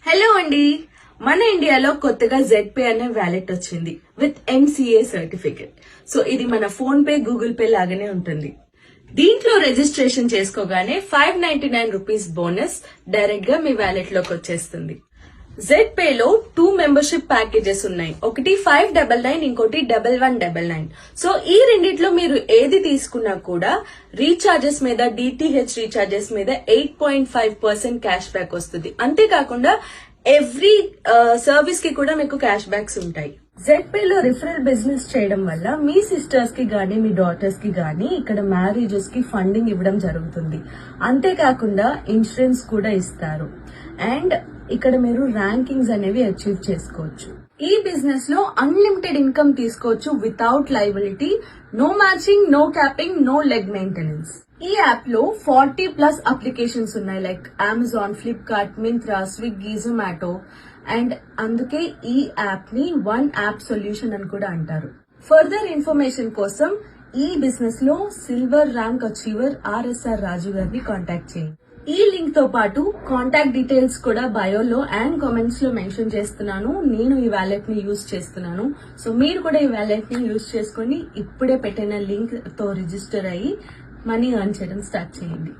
Hello అండి. మన ఇండియాలో కొత్తగా జెడ్-పే అనే వ్యాలెట్ వచ్చింది విత్ MCA సర్టిఫికెట్. సో ఇది మన ఫోన్ పే, గూగుల్ పే లాగానే ఉంటుంది. దీంట్లో రిజిస్ట్రేషన్ చేసుకోగానే 599 రూపీస్ బోనస్ డైరెక్ట్ గా మీ వ్యాలెట్ లోకి వచ్చేస్తుంది. జెడ్-పే లో 2 మెంబర్షిప్ ప్యాకేజెస్ ఉన్నాయి. ఒకటి 599, ఇంకోటి 1199. సో ఈ రెండిట్లో మీరు ఏది తీసుకున్నా కూడా రీఛార్జెస్ మీద, DTH రీఛార్జెస్ మీద 8.5% క్యాష్ బ్యాక్ వస్తుంది. అంతేకాకుండా ఎవ్రీ సర్వీస్ కి కూడా మీకు క్యాష్ బ్యాక్స్ ఉంటాయి. జెడ్-పే లో రిఫరల్ బిజినెస్ చేయడం వల్ల మీ సిస్టర్స్ కి గానీ, మీ డాటర్స్ కి గానీ ఇక్కడ మ్యారేజెస్ కి ఫండింగ్ ఇవ్వడం జరుగుతుంది. అంతేకాకుండా ఇన్సూరెన్స్ కూడా ఇస్తారు. అండ్ ఇక్కడ మీరు ర్యాంకింగ్స్ అనేవి అచీవ్ చేసుకోవచ్చు. ఈ బిజినెస్ లో అన్లిమిటెడ్ ఇన్కమ్ తీసుకోవచ్చు without liability, no matching, no capping, no leg maintenance. ఈ యాప్ లో 40+ అప్లికేషన్స్ ఉన్నాయి, like Amazon, Flipkart, Myntra, Swiggy, Zomato. And అందుకే ఈ యాప్ ని వన్ యాప్ సొల్యూషన్ అని కూడా అంటారు. ఫర్దర్ ఇన్ఫర్మేషన్ కోసం ఈ బిజినెస్ లో సిల్వర్ ర్యాంక్ అచీవర్ RSR రాజు గారిని కాంటాక్ట్ చేయండి. ఈ లింక్ తో పాటు కాంటాక్ట్ డీటెయిల్స్ కూడా బయోలో అండ్ కామెంట్స్ లో మెన్షన్ చేస్తున్నాను. నేను ఈ వ్యాలెట్ ని యూజ్ చేస్తున్నాను. సో మీరు కూడా ఈ వ్యాలెట్ ని యూజ్ చేసుకుని ఇప్పుడే పెట్టిన లింక్ తో రిజిస్టర్ అయ్యి మనీ ఎర్న్ చేయడం స్టార్ట్ చేయండి.